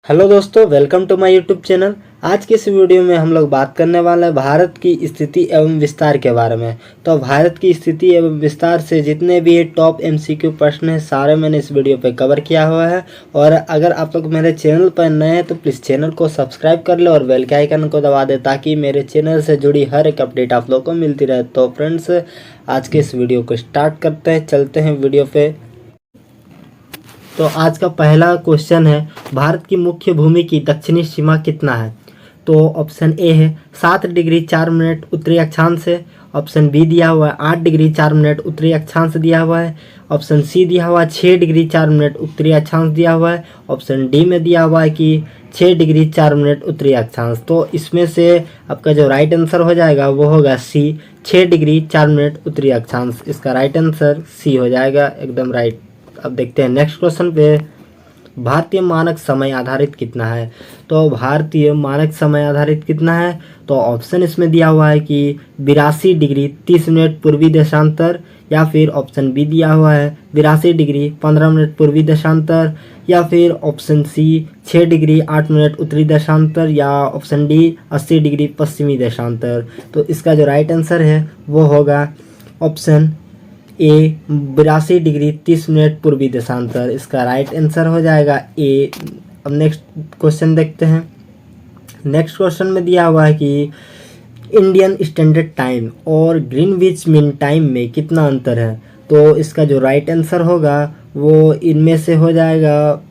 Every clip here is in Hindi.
हेलो दोस्तों, welcome to my YouTube channel. आज के इस वीडियो में हम लोग बात करने वाले हैं भारत की स्थिति एवं विस्तार के बारे में। तो भारत की स्थिति एवं विस्तार से जितने भी टॉप एमसीक्यू प्रश्न हैं सारे मैंने इस वीडियो पे कवर किया हुआ है। और अगर आप लोग मेरे चैनल पर नए हैं तो प्लीज़ चैनल को सब्सक्राइब कर ले और बेल के आइकन को दबा दे ताकि मेरे चैनल से जुड़ी हर एक अपडेट आप लोग को मिलती रहे। तो फ्रेंड्स, आज के इस वीडियो को स्टार्ट करते हैं, चलते हैं वीडियो पे। तो आज का पहला क्वेश्चन है, भारत की मुख्य भूमि की दक्षिणी सीमा कितना है? तो ऑप्शन ए है 7 डिग्री 4 मिनट उत्तरी अक्षांश से। ऑप्शन बी दिया हुआ है 8 डिग्री 4 मिनट उत्तरी अक्षांश दिया हुआ है। ऑप्शन सी दिया हुआ है 6 डिग्री 4 मिनट उत्तरी अक्षांश दिया हुआ है। ऑप्शन डी में दिया हुआ है कि 6 डिग्री 4 मिनट उत्तरी अक्षांश। तो इसमें से आपका जो राइट आंसर हो जाएगा वो होगा सी, 6 डिग्री 4 मिनट उत्तरी अक्षांश। इसका राइट आंसर सी हो जाएगा, एकदम राइट। अब देखते हैं नेक्स्ट क्वेश्चन पे, भारतीय मानक समय आधारित कितना है? तो भारतीय मानक समय आधारित कितना है? तो ऑप्शन इसमें दिया हुआ है कि 82 डिग्री 30 मिनट पूर्वी देशांतर, या फिर ऑप्शन बी दिया हुआ है 82 डिग्री 15 मिनट पूर्वी देशांतर, या फिर ऑप्शन सी 6 डिग्री 8 मिनट उत्तरी देशांतर, या ऑप्शन डी 80 डिग्री पश्चिमी देशांतर। तो इसका जो राइट आंसर है वो होगा ऑप्शन ए, 82 डिग्री 30 मिनट पूर्वी देशांतर। इसका राइट आंसर हो जाएगा ए। अब नेक्स्ट क्वेश्चन देखते हैं। नेक्स्ट क्वेश्चन में दिया हुआ है कि इंडियन स्टैंडर्ड टाइम और ग्रीनविच मीन टाइम में कितना अंतर है? तो इसका जो राइट आंसर होगा वो इनमें से हो जाएगा।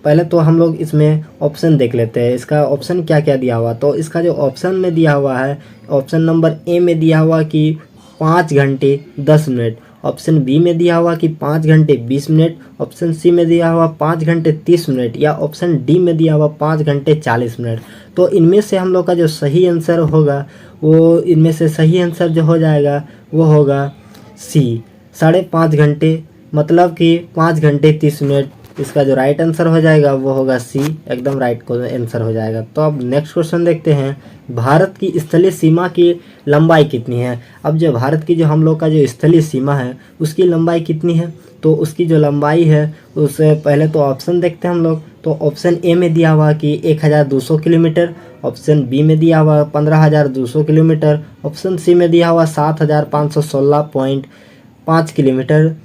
पहले तो हम लोग इसमें ऑप्शन देख लेते हैं, इसका ऑप्शन क्या क्या दिया हुआ। तो इसका जो ऑप्शन में दिया हुआ है, ऑप्शन नंबर ए में दिया हुआ कि 5 घंटे 10 मिनट। ऑप्शन बी में दिया हुआ कि 5 घंटे 20 मिनट। ऑप्शन सी में दिया हुआ 5 घंटे 30 मिनट, या ऑप्शन डी में दिया हुआ 5 घंटे 40 मिनट। तो इनमें से हम लोग का जो सही आंसर होगा वो इनमें से सही आंसर जो हो जाएगा वो होगा सी, 5.5 घंटे, मतलब कि 5 घंटे 30 मिनट। इसका जो राइट आंसर हो जाएगा वो होगा सी, एकदम राइट को आंसर हो जाएगा। तो अब नेक्स्ट क्वेश्चन देखते हैं, भारत की स्थलीय सीमा की लंबाई कितनी है? अब जो भारत की जो हम लोग का जो स्थलीय सीमा है उसकी लंबाई कितनी है? तो उसकी जो लंबाई है उससे पहले तो ऑप्शन देखते हैं हम लोग। तो ऑप्शन ए में दिया हुआ कि 1200 किलोमीटर। ऑप्शन बी में दिया हुआ 15,200 किलोमीटर। ऑप्शन सी में दिया हुआ 7,516.5 किलोमीटर,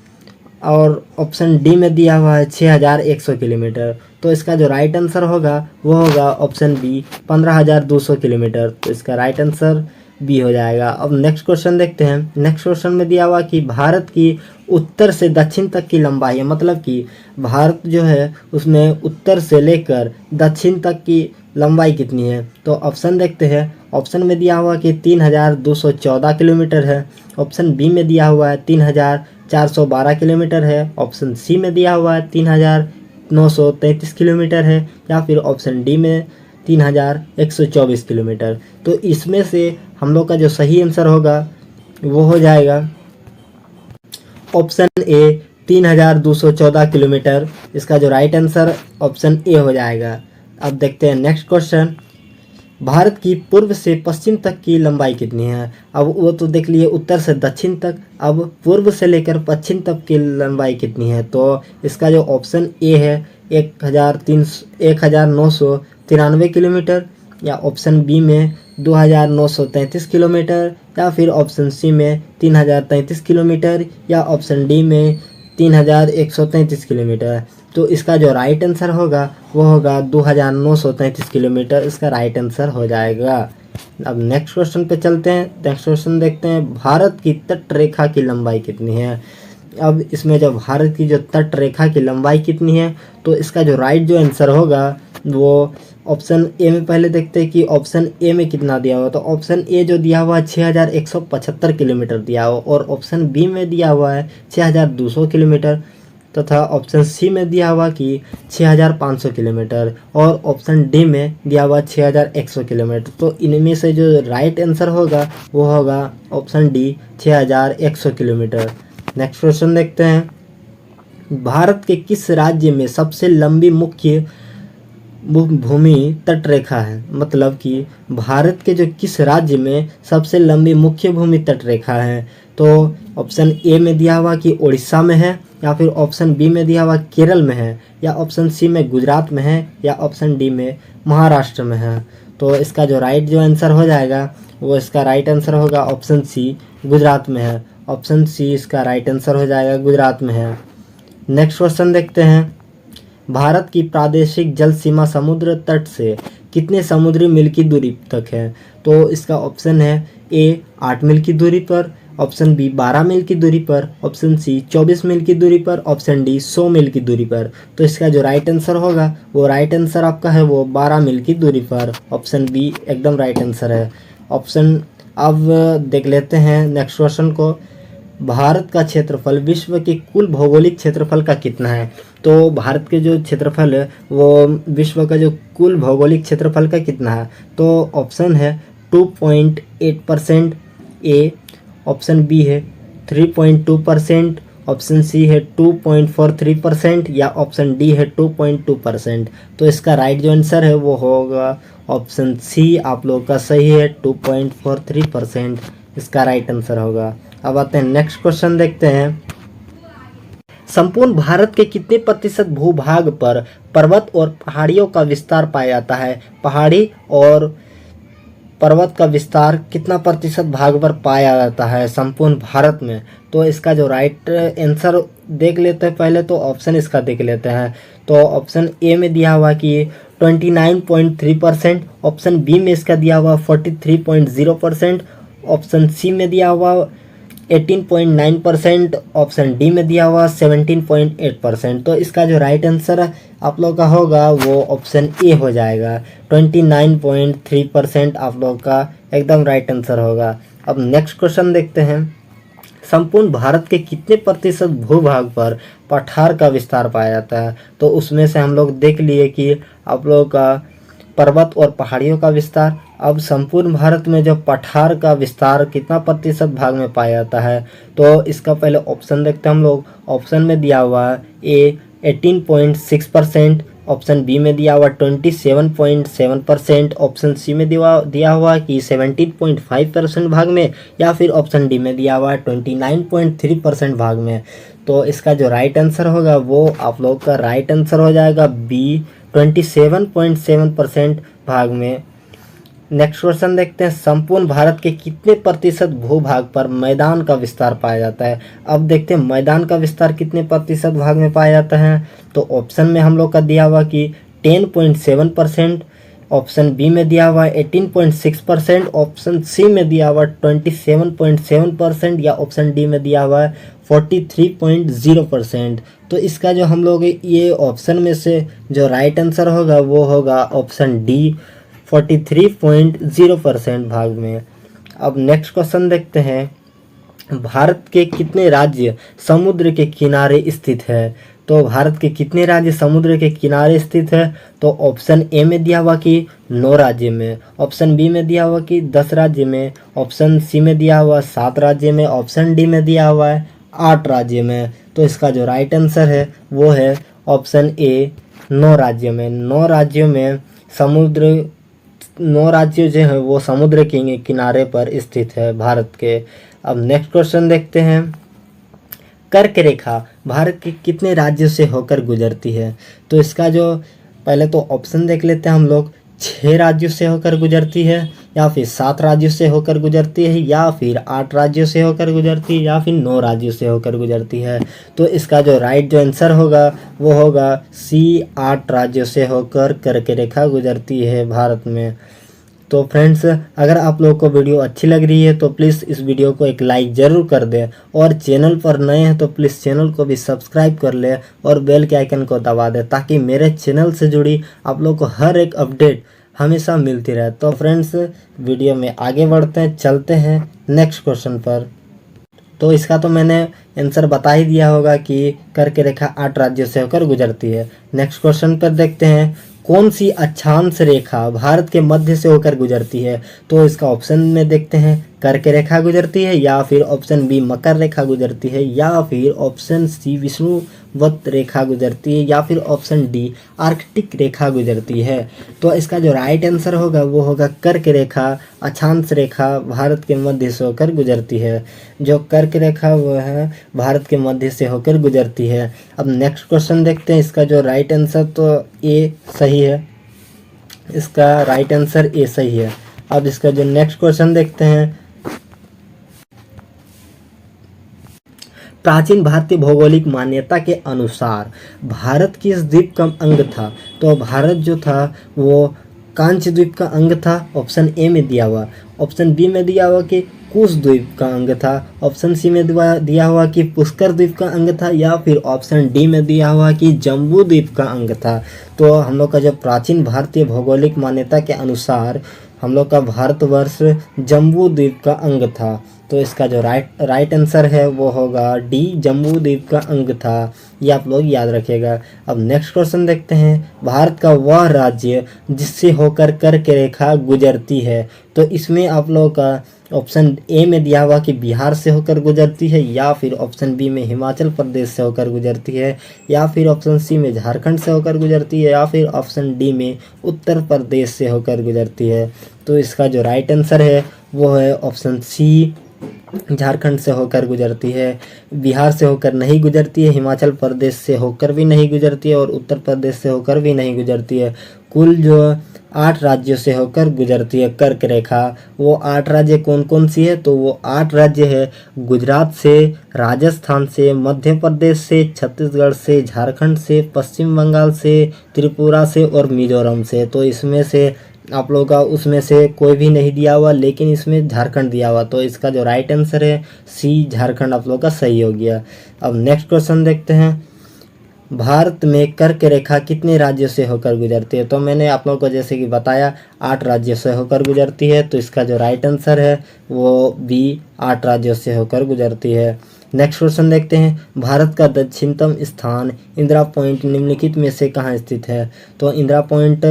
और ऑप्शन डी में दिया हुआ है 6,100 किलोमीटर। तो इसका जो राइट आंसर होगा वो होगा ऑप्शन बी, 15,200 किलोमीटर। तो इसका राइट आंसर बी हो जाएगा। अब नेक्स्ट क्वेश्चन देखते हैं। नेक्स्ट क्वेश्चन में दिया हुआ कि भारत की उत्तर से दक्षिण तक की लंबाई है, मतलब कि भारत जो है उसमें उत्तर से लेकर दक्षिण तक की लंबाई कितनी है? तो ऑप्शन देखते हैं। ऑप्शन में दिया हुआ कि 3,214 किलोमीटर है। ऑप्शन बी में दिया हुआ है 3,412 किलोमीटर है। ऑप्शन सी में दिया हुआ है 3,933 किलोमीटर है, या फिर ऑप्शन डी में 3,124 किलोमीटर। तो इसमें से हम लोग का जो सही आंसर होगा वो हो जाएगा ऑप्शन ए, 3,214 किलोमीटर। इसका जो राइट आंसर ऑप्शन ए हो जाएगा। अब देखते हैं नेक्स्ट क्वेश्चन, भारत की पूर्व से पश्चिम तक की लंबाई कितनी है? अब वो तो देख लिए उत्तर से दक्षिण तक, अब पूर्व से लेकर पश्चिम तक की लंबाई कितनी है? तो इसका जो ऑप्शन ए है 1,993 किलोमीटर, या ऑप्शन बी में 2,933 किलोमीटर, या फिर ऑप्शन सी में 3,033 किलोमीटर, या ऑप्शन डी में 3,133 किलोमीटर। तो इसका जो राइट आंसर होगा वो होगा 2,933 किलोमीटर। इसका राइट आंसर हो जाएगा। अब नेक्स्ट क्वेश्चन पे चलते हैं। नेक्स्ट क्वेश्चन देखते हैं, भारत की तट रेखा की लंबाई कितनी है? अब इसमें जो भारत की जो तट रेखा की लंबाई कितनी है, तो इसका जो राइट जो आंसर होगा वो ऑप्शन ए में पहले देखते हैं कि ऑप्शन ए में कितना दिया हुआ। तो ऑप्शन ए जो दिया हुआ है 6,175 किलोमीटर दिया हुआ, और ऑप्शन बी में दिया हुआ है 6,200 किलोमीटर, तथा ऑप्शन सी में दिया हुआ कि 6,500 किलोमीटर, और ऑप्शन डी में दिया हुआ 6,100 किलोमीटर। तो इनमें से जो राइट आंसर होगा वो होगा option D, 6,100 kilometre. Next question देखते हैं, भारत के किस राज्य में सबसे लंबी मुख्य भूमि तट रेखा है? मतलब कि भारत के जो किस राज्य में सबसे लंबी मुख्य भूमि तट रेखा है? तो ऑप्शन ए में दिया हुआ कि उड़ीसा में है। या फिर ऑप्शन बी में दिया हुआ केरल में है, या ऑप्शन सी में गुजरात में है, या ऑप्शन डी में महाराष्ट्र में है। तो इसका जो आंसर हो जाएगा वो इसका राइट आंसर होगा ऑप्शन सी, गुजरात में है। ऑप्शन सी इसका राइट आंसर हो जाएगा, गुजरात में है। नेक्स्ट क्वेश्चन देखते हैं। भारत की प्रादेशिक जल सीमा समुद्र तट से कितने समुद्री मील की दूरी तक है? तो इसका ऑप्शन है ए 8 मील की दूरी पर, ऑप्शन बी 12 मील की दूरी पर, ऑप्शन सी 24 मील की दूरी पर, ऑप्शन डी 100 मील की दूरी पर। तो इसका जो राइट आंसर होगा वो राइट आंसर आपका है वो 12 मील की दूरी पर। ऑप्शन बी एकदम राइट आंसर है। ऑप्शन अब देख लेते हैं नेक्स्ट क्वेश्चन को। भारत का क्षेत्रफल विश्व के कुल भौगोलिक क्षेत्रफल का कितना है? तो भारत के जो क्षेत्रफल है वो विश्व का जो कुल भौगोलिक क्षेत्रफल का कितना है? तो ऑप्शन है 2.8% ए, ऑप्शन बी है 3.2%, ऑप्शन सी है 2.43%, या ऑप्शन डी है 2.2%। तो इसका राइट जो आंसर है वो होगा ऑप्शन सी आप लोगों का सही है, 2.43% इसका राइट आंसर होगा। अब आते हैं नेक्स्ट क्वेश्चन देखते हैं। संपूर्ण भारत के कितने प्रतिशत भूभाग पर पर्वत और पहाड़ियों का विस्तार पाया जाता है? पहाड़ी और पर्वत का विस्तार कितना प्रतिशत भाग पर पाया जाता है संपूर्ण भारत में? तो इसका जो राइट आंसर देख लेते हैं पहले, तो ऑप्शन इसका देख लेते हैं। तो ऑप्शन ए में दिया हुआ कि 29.3%, ऑप्शन बी में इसका दिया हुआ 43.0%, ऑप्शन सी में दिया हुआ 18.9%, ऑप्शन डी में दिया हुआ 17.8%। तो इसका जो राइट आंसर आप लोग का होगा वो ऑप्शन ए हो जाएगा, 29.3% आप लोग का एकदम राइट आंसर होगा। अब नेक्स्ट क्वेश्चन देखते हैं। संपूर्ण भारत के कितने प्रतिशत भूभाग पर पठार का विस्तार पाया जाता है? तो उसमें से हम लोग देख लिए कि आप लोगों का पर्वत और पहाड़ियों का विस्तार। अब संपूर्ण भारत में जो पठार का विस्तार कितना प्रतिशत भाग में पाया जाता है? तो इसका पहले ऑप्शन देखते हैं हम लोग। ऑप्शन में दिया हुआ ए 18.6%, ऑप्शन बी में दिया हुआ 27.7%, ऑप्शन सी में दिया हुआ कि 17.5% भाग में, या फिर ऑप्शन डी में दिया हुआ 29.3% भाग में। तो इसका जो राइट आंसर होगा वो आप लोग का राइट आंसर हो जाएगा बी, 27.7% भाग में। नेक्स्ट क्वेश्चन देखते हैं। संपूर्ण भारत के कितने प्रतिशत भूभाग पर मैदान का विस्तार पाया जाता है? अब देखते हैं मैदान का विस्तार कितने प्रतिशत भाग में पाया जाता है। तो ऑप्शन में हम लोग का दिया हुआ कि 10.7%, ऑप्शन बी में दिया हुआ 18.6%, ऑप्शन सी में दिया हुआ 27.7%, या ऑप्शन डी में दिया हुआ 43.0%। तो इसका जो हम लोग ये ऑप्शन में से जो राइट आंसर होगा वो होगा ऑप्शन डी, 43.0% भाग में। अब नेक्स्ट क्वेश्चन देखते हैं। भारत के कितने राज्य समुद्र के किनारे स्थित है? तो भारत के कितने राज्य समुद्र के किनारे स्थित है? तो ऑप्शन ए में दिया हुआ कि 9 राज्य में, ऑप्शन बी में दिया हुआ कि 10 राज्य में, ऑप्शन सी में दिया हुआ 7 राज्य में, ऑप्शन डी में दिया हुआ है 8 राज्य में। तो इसका जो राइट आंसर है वो है ऑप्शन ए, 9 राज्य में। 9 राज्यों में 9 राज्य जो है वो समुद्र के किनारे पर स्थित है भारत के। अब नेक्स्ट क्वेश्चन देखते हैं। कर्क रेखा भारत के कितने राज्यों से होकर गुजरती है? तो इसका जो पहले तो ऑप्शन देख लेते हैं हम लोग। 6 राज्यों से होकर गुजरती है, या फिर 7 राज्यों से होकर गुजरती है, या फिर 8 राज्यों से होकर गुजरती है, या फिर 9 राज्यों से होकर गुजरती है। तो इसका जो राइट जो आंसर होगा वो होगा सी, 8 राज्यों से होकर कर्क रेखा गुजरती है भारत में। तो फ्रेंड्स, अगर आप लोगों को वीडियो अच्छी लग रही है तो प्लीज़ इस वीडियो को एक लाइक ज़रूर कर दें, और चैनल पर नए हैं तो प्लीज़ चैनल को भी सब्सक्राइब कर लें और बेल के आइकन को दबा दें, ताकि मेरे चैनल से जुड़ी आप लोग को हर एक अपडेट हमेशा मिलती रहे। तो फ्रेंड्स, वीडियो में आगे बढ़ते हैं, चलते हैं नेक्स्ट क्वेश्चन पर। तो इसका तो मैंने आंसर बता ही दिया होगा कि कर्क रेखा 8 राज्यों से होकर गुजरती है। नेक्स्ट क्वेश्चन पर देखते हैं। कौन सी अक्षांश रेखा भारत के मध्य से होकर गुजरती है? तो इसका ऑप्शन में देखते हैं। कर्क रेखा गुजरती है, या फिर ऑप्शन बी मकर रेखा गुजरती है, या फिर ऑप्शन सी विष्णुवत रेखा गुजरती है, या फिर ऑप्शन डी आर्कटिक रेखा गुजरती है। तो इसका जो राइट आंसर होगा वो होगा कर्क रेखा, अक्षांश रेखा भारत के मध्य से होकर गुजरती है। जो कर्क रेखा वो है भारत के मध्य से होकर गुजरती है। अब नेक्स्ट क्वेश्चन देखते हैं। इसका जो राइट आंसर तो ए सही है, इसका राइट आंसर ए सही है। अब इसका जो नेक्स्ट क्वेश्चन देखते हैं, प्राचीन भारतीय भौगोलिक मान्यता के अनुसार भारत किस द्वीप का अंग था? तो भारत जो था वो कांच द्वीप का अंग था, ऑप्शन ए में दिया हुआ। ऑप्शन बी में दिया हुआ कि कुश द्वीप का अंग था, ऑप्शन सी में दिया हुआ कि पुष्कर द्वीप का अंग था, या फिर ऑप्शन डी में दिया हुआ कि जम्बू द्वीप का अंग था। तो हम लोग का जो प्राचीन भारतीय भौगोलिक मान्यता के अनुसार हम लोग का भारतवर्ष जम्बू द्वीप का अंग था। तो इसका जो राइट आंसर है वो होगा डी, जम्बू द्वीप का अंग था। ये आप लोग याद रखिएगा। अब नेक्स्ट क्वेश्चन देखते हैं। भारत का वह राज्य जिससे होकर कर्क रेखा गुजरती है। तो इसमें आप लोगों का ऑप्शन ए में दिया हुआ कि बिहार से होकर गुजरती है, या फिर ऑप्शन बी में हिमाचल प्रदेश से होकर गुजरती है, या फिर ऑप्शन सी में झारखंड से होकर गुजरती है, या फिर ऑप्शन डी में उत्तर प्रदेश से होकर गुजरती है। तो इसका जो राइट आंसर है वो है ऑप्शन सी, झारखंड से होकर गुजरती है। बिहार से होकर नहीं गुजरती है, हिमाचल प्रदेश से होकर भी नहीं गुजरती है, और उत्तर प्रदेश से होकर भी नहीं गुजरती है। कुल जो 8 राज्यों से होकर गुजरती है कर्क रेखा। वो 8 राज्य कौन कौन सी है? तो वो 8 राज्य है गुजरात से, राजस्थान से, मध्य प्रदेश से, छत्तीसगढ़ से, झारखंड से, पश्चिम बंगाल से, त्रिपुरा से और मिजोरम से। तो इसमें से आप लोगों का उसमें से कोई भी नहीं दिया हुआ, लेकिन इसमें झारखंड दिया हुआ। तो इसका जो राइट आंसर है सी, झारखंड आप लोगों का सही हो गया। अब नेक्स्ट क्वेश्चन देखते हैं। भारत में कर्क रेखा कितने राज्यों से होकर गुजरती है? तो मैंने आप लोगों को जैसे कि बताया 8 राज्यों से होकर गुजरती है। तो इसका जो राइट आंसर है वो बी, 8 राज्यों से होकर गुजरती है। नेक्स्ट क्वेश्चन देखते हैं। भारत का दक्षिणतम स्थान इंदिरा पॉइंट निम्नलिखित में से कहाँ स्थित है? तो इंदिरा पॉइंट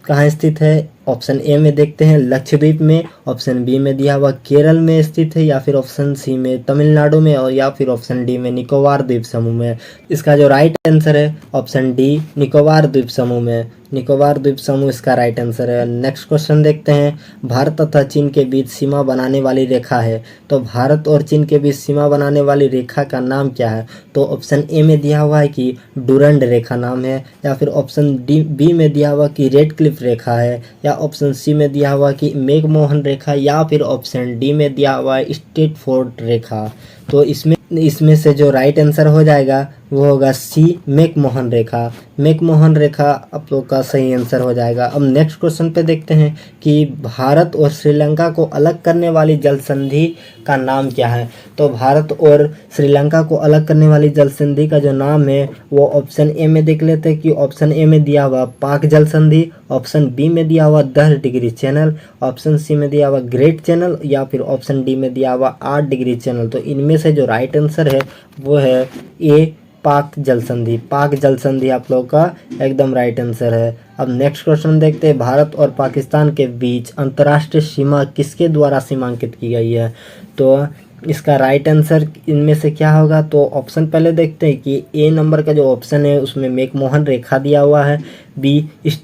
कहाँ स्थित है? ऑप्शन ए में देखते हैं लक्षद्वीप में, ऑप्शन बी में दिया हुआ केरल में स्थित है, या फिर ऑप्शन सी में तमिलनाडु में, और या फिर ऑप्शन डी में निकोबार द्वीप समूह में। इसका जो राइट आंसर है ऑप्शन डी, निकोबार द्वीप समूह में। निकोबार द्वीप समूह इसका राइट आंसर है। नेक्स्ट क्वेश्चन देखते हैं। भारत तथा चीन के बीच सीमा बनाने वाली रेखा है। तो भारत और चीन के बीच सीमा बनाने वाली रेखा का नाम क्या है? तो ऑप्शन ए में दिया हुआ है कि डुरंड रेखा नाम है, या फिर ऑप्शन बी में दिया हुआ कि रेड क्लिफ रेखा है, या ऑप्शन सी में दिया हुआ कि मैकमोहन रेखा, या फिर ऑप्शन डी में दिया हुआ है स्ट्रैटफोर्ड रेखा। तो इसमें से जो राइट आंसर हो जाएगा वो होगा सी, मैकमोहन रेखा। मैकमोहन रेखा आप लोग का सही आंसर हो जाएगा। अब नेक्स्ट क्वेश्चन पे देखते हैं कि भारत और श्रीलंका को अलग करने वाली जल संधि का नाम क्या है? तो भारत और श्रीलंका को अलग करने वाली जल संधि का जो नाम है वो ऑप्शन ए में देख लेते हैं कि ऑप्शन ए में दिया हुआ पाक जल संधि, ऑप्शन बी में दिया हुआ 10 डिग्री चैनल, ऑप्शन सी में दिया हुआ ग्रेट चैनल, या फिर ऑप्शन डी में दिया हुआ 8 डिग्री चैनल। तो इनमें से जो राइट आंसर है वो है ए, पाक जल संधि। पाक जल संधि आप लोग का एकदम राइट आंसर है। अब नेक्स्ट क्वेश्चन देखते हैं। भारत और पाकिस्तान के बीच अंतर्राष्ट्रीय सीमा किसके द्वारा सीमांकित की गई है? तो इसका राइट आंसर इनमें से क्या होगा? तो ऑप्शन पहले देखते हैं कि ए नंबर का जो ऑप्शन है उसमें मैकमोहन रेखा दिया हुआ है, बी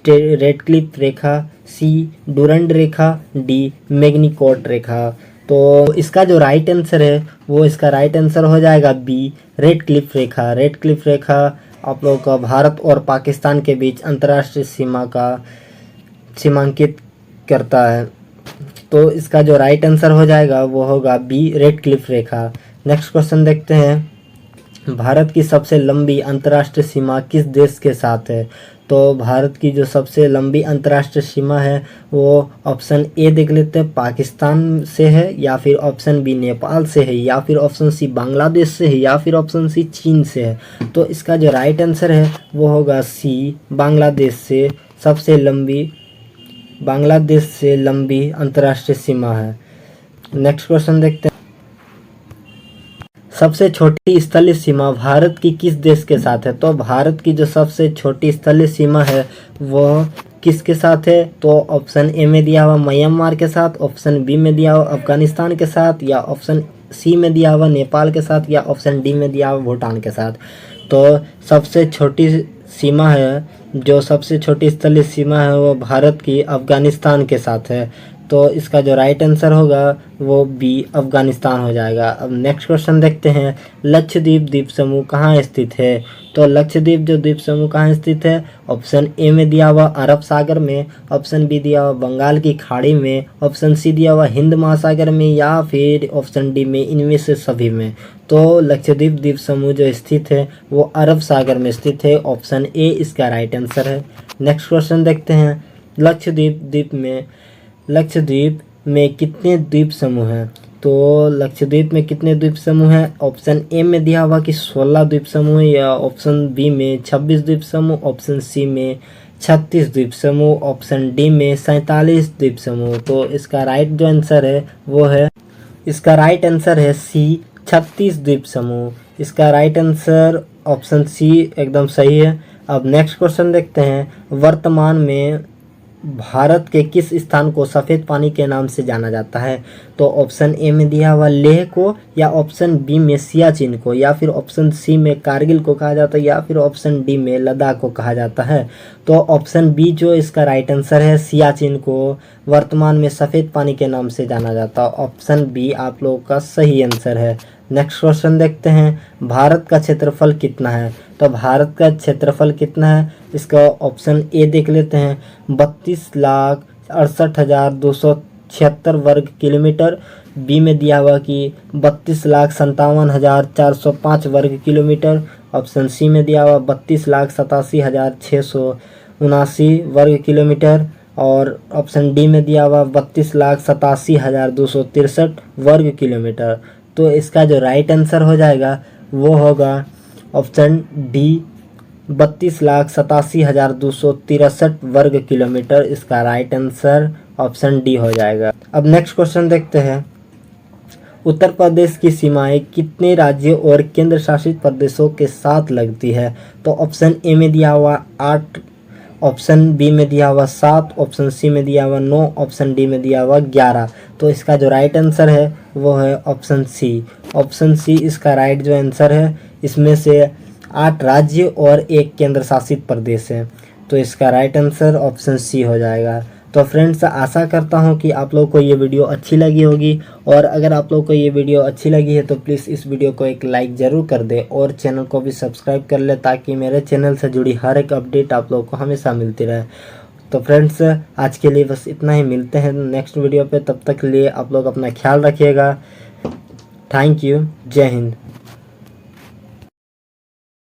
रेड क्लिफ रेखा, सी डुरंड रेखा, डी मैग्नीकोट रेखा। तो इसका जो राइट आंसर है वो इसका राइट आंसर हो जाएगा बी, रेड क्लिफ रेखा। रेड क्लिफ रेखा आप लोगों का भारत और पाकिस्तान के बीच अंतर्राष्ट्रीय सीमा का सीमांकित करता है। तो इसका जो राइट आंसर हो जाएगा वो होगा बी, रेड क्लिफ रेखा। नेक्स्ट क्वेश्चन देखते हैं। भारत की सबसे लंबी अंतर्राष्ट्रीय सीमा किस देश के साथ है? तो भारत की जो सबसे लंबी अंतर्राष्ट्रीय सीमा है वो ऑप्शन ए देख लेते हैं पाकिस्तान से है, या फिर ऑप्शन बी नेपाल से है, या फिर ऑप्शन सी बांग्लादेश से है, या फिर ऑप्शन सी चीन से है। तो इसका जो राइट आंसर है वो होगा सी, बांग्लादेश से सबसे लंबी, बांग्लादेश से लंबी अंतर्राष्ट्रीय सीमा है। नेक्स्ट क्वेश्चन देखते हैं। सबसे छोटी स्थलीय सीमा भारत की किस देश के साथ है? तो भारत की जो सबसे छोटी स्थलीय सीमा है वह किसके साथ है? तो ऑप्शन ए में दिया हुआ म्यांमार के साथ, ऑप्शन बी में दिया हुआ अफगानिस्तान के साथ, या ऑप्शन सी में दिया हुआ नेपाल के साथ, या ऑप्शन डी में दिया हुआ भूटान के साथ। तो सबसे छोटी सीमा है, जो सबसे छोटी स्थलीय सीमा है वो भारत की अफगानिस्तान के साथ है। तो इसका जो राइट आंसर होगा वो बी अफगानिस्तान हो जाएगा। अब नेक्स्ट क्वेश्चन देखते हैं, लक्षद्वीप द्वीप समूह कहाँ स्थित है? तो लक्षद्वीप जो द्वीप समूह कहाँ स्थित है? ऑप्शन ए में दिया हुआ अरब सागर में, ऑप्शन बी दिया हुआ बंगाल की खाड़ी में, ऑप्शन सी दिया हुआ हिंद महासागर में, या फिर ऑप्शन डी में इनमें से सभी में। तो लक्षद्वीप द्वीप समूह जो स्थित है वो अरब सागर में स्थित है, ऑप्शन ए इसका राइट आंसर है। नेक्स्ट क्वेश्चन देखते हैं, लक्षद्वीप में कितने द्वीप समूह हैं? तो लक्षद्वीप में कितने द्वीप समूह हैं? ऑप्शन ए में दिया हुआ कि 16 द्वीप समूह, या ऑप्शन बी में 26 द्वीप समूह, ऑप्शन सी में 36 द्वीप समूह, ऑप्शन डी में 47 द्वीप समूह। तो इसका राइट जो आंसर है वो है, इसका राइट आंसर है सी 36 द्वीप समूह। इसका राइट आंसर ऑप्शन सी एकदम सही है। अब नेक्स्ट क्वेश्चन देखते हैं, वर्तमान में भारत के किस स्थान को सफ़ेद पानी के नाम से जाना जाता है? तो ऑप्शन ए में दिया हुआ लेह को, या ऑप्शन बी में सियाचिन को, या फिर ऑप्शन सी में कारगिल को कहा जाता है, या फिर ऑप्शन डी में लद्दाख को कहा जाता है। तो ऑप्शन बी जो इसका राइट आंसर है, सियाचिन को वर्तमान में सफ़ेद पानी के नाम से जाना जाता है। ऑप्शन बी आप लोगों का सही आंसर है। नेक्स्ट क्वेश्चन देखते हैं, भारत का क्षेत्रफल कितना है? तो भारत का क्षेत्रफल कितना है, इसका ऑप्शन ए देख लेते हैं, 32,68,276 वर्ग किलोमीटर। बी में दिया हुआ कि 32,57,405 वर्ग किलोमीटर। ऑप्शन सी में दिया हुआ 32,87,679 वर्ग किलोमीटर। और ऑप्शन डी में दिया हुआ 32,87,263 वर्ग किलोमीटर। तो इसका जो राइट आंसर हो जाएगा वो होगा ऑप्शन डी, 32,87,263 वर्ग किलोमीटर। इसका राइट आंसर ऑप्शन डी हो जाएगा। अब नेक्स्ट क्वेश्चन देखते हैं, उत्तर प्रदेश की सीमाएं कितने राज्यों और केंद्र शासित प्रदेशों के साथ लगती है? तो ऑप्शन ए में दिया हुआ 8, ऑप्शन बी में दिया हुआ 7, ऑप्शन सी में दिया हुआ 9, ऑप्शन डी में दिया हुआ 11। तो इसका जो राइट आंसर है वो है ऑप्शन सी। ऑप्शन सी इसका राइट जो आंसर है, इसमें से 8 राज्य और 1 केंद्र शासित प्रदेश है। तो इसका राइट आंसर ऑप्शन सी हो जाएगा। तो फ्रेंड्स, आशा करता हूँ कि आप लोग को ये वीडियो अच्छी लगी होगी, और अगर आप लोग को ये वीडियो अच्छी लगी है तो प्लीज़ इस वीडियो को एक लाइक ज़रूर कर दे, और चैनल को भी सब्सक्राइब कर ले, ताकि मेरे चैनल से जुड़ी हर एक अपडेट आप लोग को हमेशा मिलती रहे। तो फ्रेंड्स, आज के लिए बस इतना ही, मिलते हैं नेक्स्ट वीडियो पे। तब तक के लिए आप लोग अपना ख्याल रखिएगा। Thank you. जय हिंद।